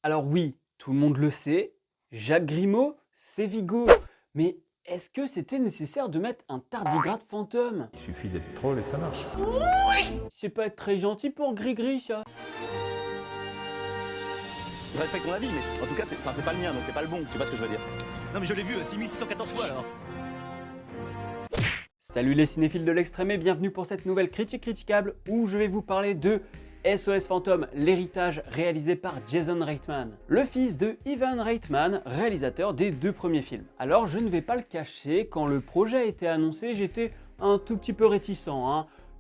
Alors oui, tout le monde le sait, Jacques Grimaud, c'est Vigo. Mais est-ce que c'était nécessaire de mettre un tardigrade fantôme? Il suffit d'être troll et ça marche. C'est pas être très gentil pour Gris-Gris, ça. Je respecte ton avis, mais en tout cas, c'est pas le mien, donc c'est pas le bon, tu vois ce que je veux dire. Non mais je l'ai vu 6614 fois alors. Salut les cinéphiles de l'extrême et bienvenue pour cette nouvelle critique critiquable où je vais vous parler de SOS Fantôme, l'héritage réalisé par Jason Reitman, le fils de Ivan Reitman, réalisateur des deux premiers films. Alors je ne vais pas le cacher, quand le projet a été annoncé, j'étais un tout petit peu réticent,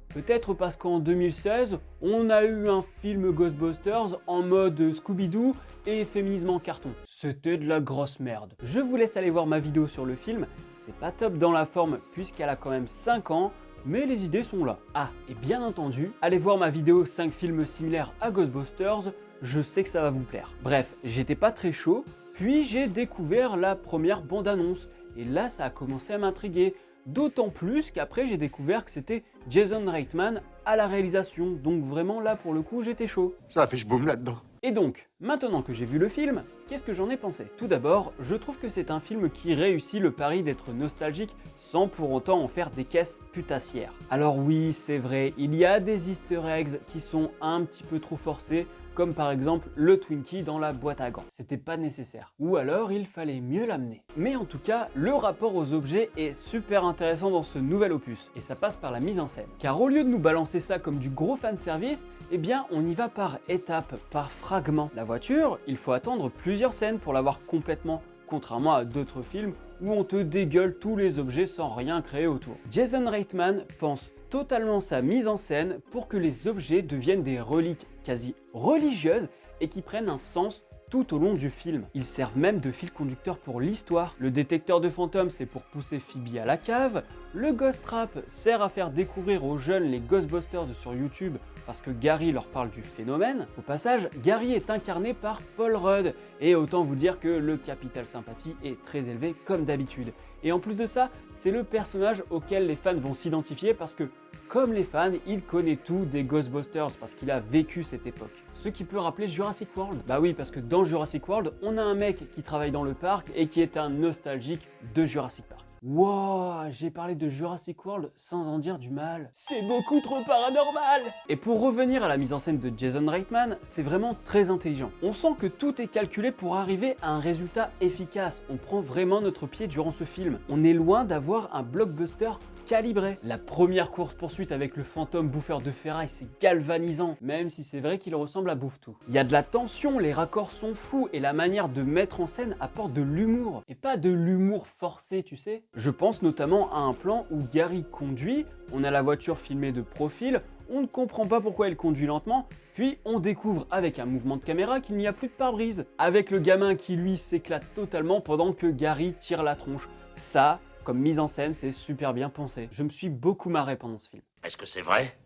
Peut-être parce qu'en 2016, on a eu un film Ghostbusters en mode Scooby-Doo et féminisme en carton. C'était de la grosse merde. Je vous laisse aller voir ma vidéo sur le film, c'est pas top dans la forme puisqu'elle a quand même 5 ans, mais les idées sont là. Ah, et bien entendu, allez voir ma vidéo 5 films similaires à Ghostbusters, je sais que ça va vous plaire. Bref, j'étais pas très chaud, puis j'ai découvert la première bande-annonce, et là ça a commencé à m'intriguer. D'autant plus qu'après j'ai découvert que c'était Jason Reitman à la réalisation, donc vraiment là pour le coup j'étais chaud. Ça a fait boum là-dedans. Et donc, maintenant que j'ai vu le film, qu'est-ce que j'en ai pensé? Tout d'abord, je trouve que c'est un film qui réussit le pari d'être nostalgique sans pour autant en faire des caisses putassières. Alors oui, c'est vrai, il y a des easter eggs qui sont un petit peu trop forcés, comme par exemple le Twinkie dans la boîte à gants. C'était pas nécessaire. Ou alors il fallait mieux l'amener. Mais en tout cas, le rapport aux objets est super intéressant dans ce nouvel opus. Et ça passe par la mise en scène. Car au lieu de nous balancer ça comme du gros fanservice, eh bien on y va par étapes, par fragments. La voiture, il faut attendre plusieurs scènes pour l'avoir complètement, contrairement à d'autres films où on te dégueule tous les objets sans rien créer autour. Jason Reitman pense totalement sa mise en scène pour que les objets deviennent des reliques quasi religieuses et qui prennent un sens tout au long du film. Ils servent même de fil conducteur pour l'histoire. Le détecteur de fantômes, c'est pour pousser Phoebe à la cave. Le Ghost Trap sert à faire découvrir aux jeunes les Ghostbusters sur YouTube parce que Gary leur parle du phénomène. Au passage, Gary est incarné par Paul Rudd et autant vous dire que le capital sympathie est très élevé comme d'habitude. Et en plus de ça, c'est le personnage auquel les fans vont s'identifier parce que, comme les fans, il connaît tout des Ghostbusters parce qu'il a vécu cette époque. Ce qui peut rappeler Jurassic World. Bah oui, parce que dans Jurassic World, on a un mec qui travaille dans le parc et qui est un nostalgique de Jurassic Park. Wow, j'ai parlé de Jurassic World sans en dire du mal. C'est beaucoup trop paranormal! Et pour revenir à la mise en scène de Jason Reitman, c'est vraiment très intelligent. On sent que tout est calculé pour arriver à un résultat efficace. On prend vraiment notre pied durant ce film. On est loin d'avoir un blockbuster calibré. La première course-poursuite avec le fantôme bouffeur de ferraille, c'est galvanisant, même si c'est vrai qu'il ressemble à Bouffe-Tout. Il y a de la tension, les raccords sont fous et la manière de mettre en scène apporte de l'humour. Et pas de l'humour forcé, tu sais. Je pense notamment à un plan où Gary conduit, on a la voiture filmée de profil, on ne comprend pas pourquoi elle conduit lentement, puis on découvre avec un mouvement de caméra qu'il n'y a plus de pare-brise, avec le gamin qui lui s'éclate totalement pendant que Gary tire la tronche. Ça, comme mise en scène, c'est super bien pensé. Je me suis beaucoup marré pendant ce film. Est-ce que c'est vrai?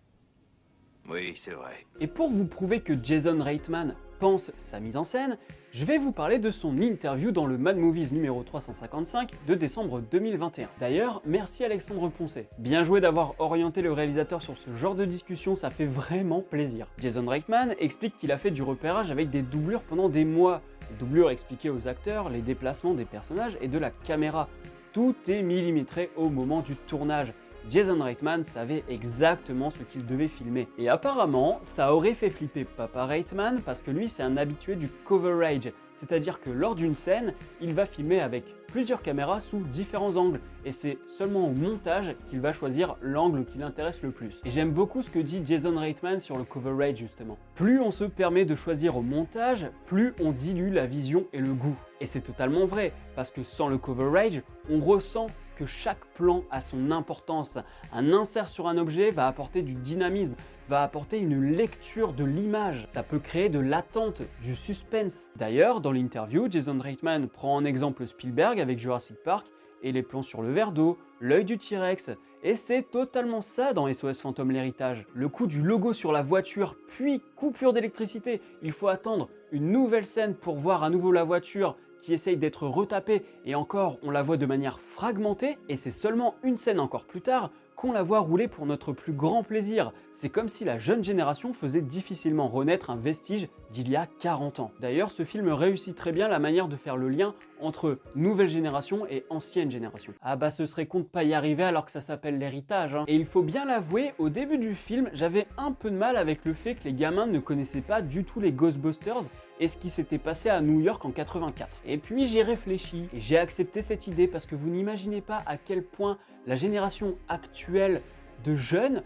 Oui, c'est vrai. Et pour vous prouver que Jason Reitman pense sa mise en scène, je vais vous parler de son interview dans le Mad Movies numéro 355 de décembre 2021. D'ailleurs, merci Alexandre Poncet. Bien joué d'avoir orienté le réalisateur sur ce genre de discussion, ça fait vraiment plaisir. Jason Reitman explique qu'il a fait du repérage avec des doublures pendant des mois. Les doublures expliquaient aux acteurs les déplacements des personnages et de la caméra. Tout est millimétré au moment du tournage. Jason Reitman savait exactement ce qu'il devait filmer. Et apparemment, ça aurait fait flipper Papa Reitman parce que lui c'est un habitué du coverage, c'est-à-dire que lors d'une scène, il va filmer avec plusieurs caméras sous différents angles et c'est seulement au montage qu'il va choisir l'angle qui l'intéresse le plus. Et j'aime beaucoup ce que dit Jason Reitman sur le coverage justement. Plus on se permet de choisir au montage, plus on dilue la vision et le goût. Et c'est totalement vrai, parce que sans le coverage, on ressent que chaque plan a son importance. Un insert sur un objet va apporter du dynamisme, va apporter une lecture de l'image. Ça peut créer de l'attente, du suspense. D'ailleurs, dans l'interview, Jason Reitman prend en exemple Spielberg avec Jurassic Park et les plans sur le verre d'eau, l'œil du T-Rex. Et c'est totalement ça dans SOS Fantôme l'héritage. Le coup du logo sur la voiture, puis coupure d'électricité. Il faut attendre une nouvelle scène pour voir à nouveau la voiture qui essaye d'être retapée et encore on la voit de manière fragmentée et c'est seulement une scène encore plus tard qu'on la voit rouler pour notre plus grand plaisir. C'est comme si la jeune génération faisait difficilement renaître un vestige d'il y a 40 ans. D'ailleurs, ce film réussit très bien la manière de faire le lien entre nouvelle génération et ancienne génération. Ah bah ce serait con de pas y arriver alors que ça s'appelle l'héritage, hein. Et il faut bien l'avouer, au début du film, j'avais un peu de mal avec le fait que les gamins ne connaissaient pas du tout les Ghostbusters et ce qui s'était passé à New York en 84. Et puis j'ai réfléchi et j'ai accepté cette idée parce que vous n'imaginez pas à quel point la génération actuelle de jeunes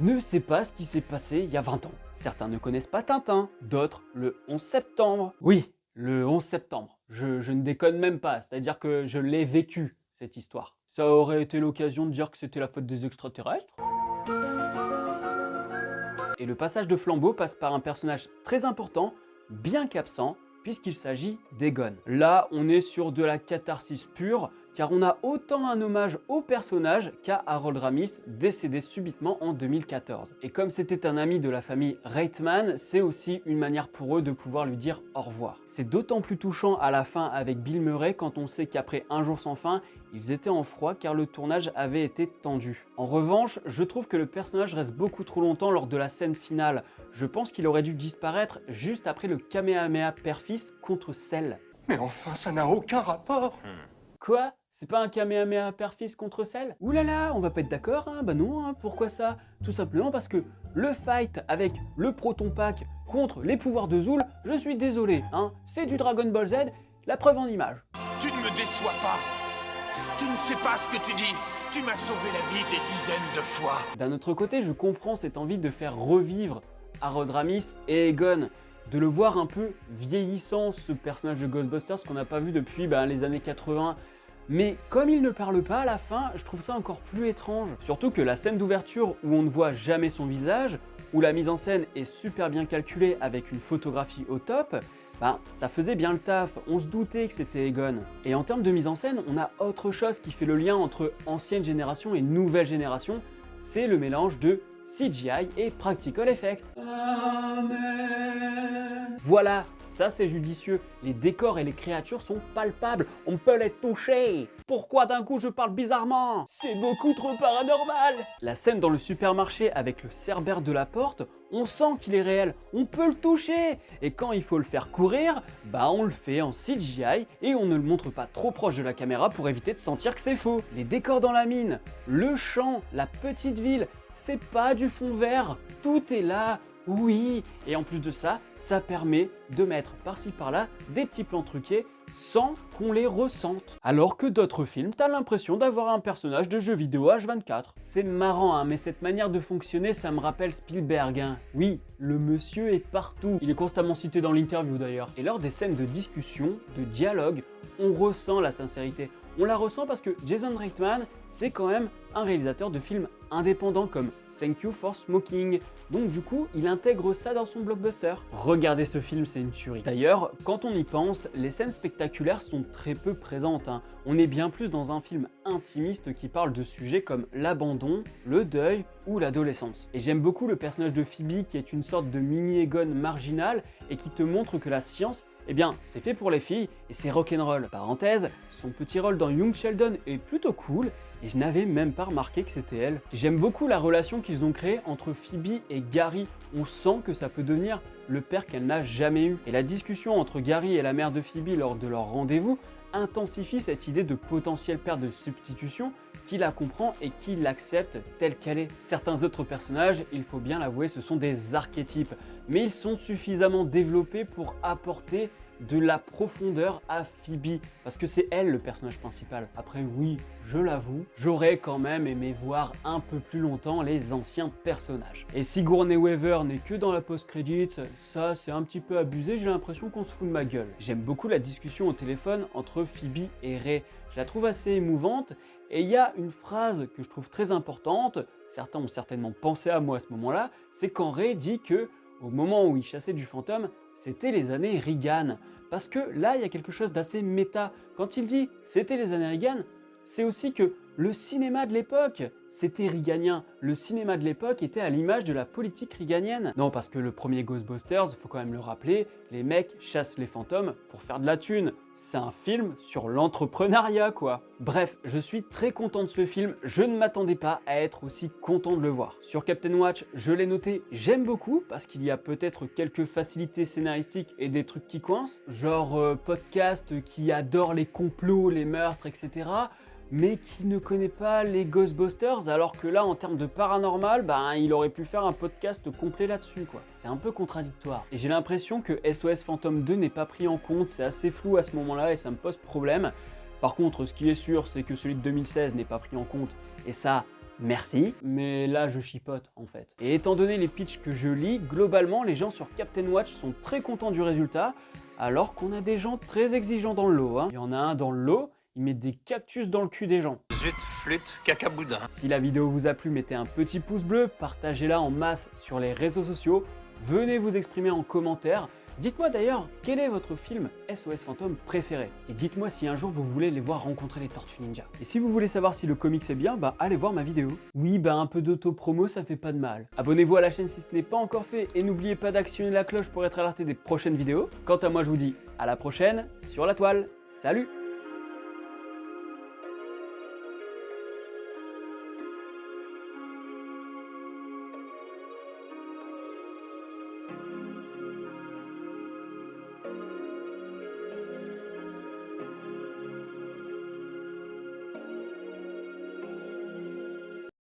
ne sait pas ce qui s'est passé il y a 20 ans. Certains ne connaissent pas Tintin, d'autres le 11 septembre. Oui, le 11 septembre. Je ne déconne même pas, c'est-à-dire que je l'ai vécu, cette histoire. Ça aurait été l'occasion de dire que c'était la faute des extraterrestres. Et le passage de flambeau passe par un personnage très important, bien qu'absent, puisqu'il s'agit d'Egon. Là, on est sur de la catharsis pure, car on a autant un hommage au personnage qu'à Harold Ramis, décédé subitement en 2014. Et comme c'était un ami de la famille Reitman, c'est aussi une manière pour eux de pouvoir lui dire au revoir. C'est d'autant plus touchant à la fin avec Bill Murray quand on sait qu'après Un jour sans fin, ils étaient en froid car le tournage avait été tendu. En revanche, je trouve que le personnage reste beaucoup trop longtemps lors de la scène finale. Je pense qu'il aurait dû disparaître juste après le Kamehameha père-fils contre Cell. Mais enfin, ça n'a aucun rapport. Quoi? C'est pas un Kamehameha père-fils contre Cell? Ouh là là, on va pas être d'accord, hein? Bah non, hein, pourquoi ça? Tout simplement parce que le fight avec le Proton Pack contre les pouvoirs de Zool, je suis désolé, hein, c'est du Dragon Ball Z, la preuve en image. Tu ne me déçois pas. Tu ne sais pas ce que tu dis. Tu m'as sauvé la vie des dizaines de fois. D'un autre côté, je comprends cette envie de faire revivre Harold Ramis et Egon, de le voir un peu vieillissant, ce personnage de Ghostbusters qu'on n'a pas vu depuis les années 80. Mais comme il ne parle pas à la fin, je trouve ça encore plus étrange. Surtout que la scène d'ouverture où on ne voit jamais son visage, où la mise en scène est super bien calculée avec une photographie au top, ça faisait bien le taf, on se doutait que c'était Egon. Et en termes de mise en scène, on a autre chose qui fait le lien entre ancienne génération et nouvelle génération, c'est le mélange de CGI et Practical Effects. Amen. Voilà, ça c'est judicieux. Les décors et les créatures sont palpables, on peut les toucher. Pourquoi d'un coup je parle bizarrement? C'est beaucoup trop paranormal. La scène dans le supermarché avec le cerbère de la porte, on sent qu'il est réel, on peut le toucher. Et quand il faut le faire courir, on le fait en CGI et on ne le montre pas trop proche de la caméra pour éviter de sentir que c'est faux. Les décors dans la mine, le champ, la petite ville, c'est pas du fond vert, tout est là, oui. Et en plus de ça, ça permet de mettre par-ci par-là des petits plans truqués sans qu'on les ressente. Alors que d'autres films, t'as l'impression d'avoir un personnage de jeu vidéo H24. C'est marrant, hein, mais cette manière de fonctionner, ça me rappelle Spielberg. Hein. Oui, le monsieur est partout. Il est constamment cité dans l'interview d'ailleurs. Et lors des scènes de discussion, de dialogue, on ressent la sincérité. On la ressent parce que Jason Reitman, c'est quand même un réalisateur de films indépendants comme Thank You for Smoking. Donc du coup, il intègre ça dans son blockbuster. Regardez ce film, c'est une tuerie. D'ailleurs, quand on y pense, les scènes spectaculaires sont très peu présentes. Hein. On est bien plus dans un film intimiste qui parle de sujets comme l'abandon, le deuil ou l'adolescence. Et j'aime beaucoup le personnage de Phoebe qui est une sorte de mini Egon marginal et qui te montre que la science, c'est fait pour les filles et c'est rock'n'roll. Parenthèse, son petit rôle dans Young Sheldon est plutôt cool et je n'avais même pas remarqué que c'était elle. J'aime beaucoup la relation qu'ils ont créée entre Phoebe et Gary. On sent que ça peut devenir le père qu'elle n'a jamais eu. Et la discussion entre Gary et la mère de Phoebe lors de leur rendez-vous intensifie cette idée de potentiel père de substitution qui la comprend et qui l'accepte telle qu'elle est. Certains autres personnages, il faut bien l'avouer, ce sont des archétypes, mais ils sont suffisamment développés pour apporter de la profondeur à Phoebe, parce que c'est elle le personnage principal. Après oui, je l'avoue, j'aurais quand même aimé voir un peu plus longtemps les anciens personnages. Et Sigourney Weaver n'est que dans la post-credits, ça c'est un petit peu abusé, j'ai l'impression qu'on se fout de ma gueule. J'aime beaucoup la discussion au téléphone entre Phoebe et Ray, je la trouve assez émouvante, et il y a une phrase que je trouve très importante, certains ont certainement pensé à moi à ce moment-là, c'est quand Ray dit que au moment où il chassait du fantôme, c'était les années Reagan. Parce que là, il y a quelque chose d'assez méta. Quand il dit « c'était les années Reagan », c'est aussi que le cinéma de l'époque. C'était reaganien. Le cinéma de l'époque était à l'image de la politique reaganienne. Non, parce que le premier Ghostbusters, faut quand même le rappeler, les mecs chassent les fantômes pour faire de la thune. C'est un film sur l'entrepreneuriat, quoi. Bref, je suis très content de ce film, je ne m'attendais pas à être aussi content de le voir. Sur Captain Watch, je l'ai noté, j'aime beaucoup, parce qu'il y a peut-être quelques facilités scénaristiques et des trucs qui coincent, genre podcast qui adore les complots, les meurtres, etc., mais qui ne connaît pas les Ghostbusters, alors que là, en termes de paranormal, il aurait pu faire un podcast complet là-dessus, quoi. C'est un peu contradictoire. Et j'ai l'impression que SOS Fantôme 2 n'est pas pris en compte, c'est assez flou à ce moment-là et ça me pose problème. Par contre, ce qui est sûr, c'est que celui de 2016 n'est pas pris en compte, et ça, merci. Mais là, je chipote, en fait. Et étant donné les pitchs que je lis, globalement, les gens sur Captain Watch sont très contents du résultat, alors qu'on a des gens très exigeants dans le lot, hein. Il y en a un dans le lot, il met des cactus dans le cul des gens. Zut, flûte, cacaboudin. Si la vidéo vous a plu, mettez un petit pouce bleu, partagez-la en masse sur les réseaux sociaux, venez vous exprimer en commentaire. Dites-moi d'ailleurs, quel est votre film SOS Fantôme préféré? Et dites-moi si un jour vous voulez les voir rencontrer les Tortues Ninja. Et si vous voulez savoir si le comics est bien, allez voir ma vidéo. Oui, un peu d'auto-promo, ça fait pas de mal. Abonnez-vous à la chaîne si ce n'est pas encore fait et n'oubliez pas d'actionner la cloche pour être alerté des prochaines vidéos. Quant à moi, je vous dis à la prochaine sur la toile. Salut!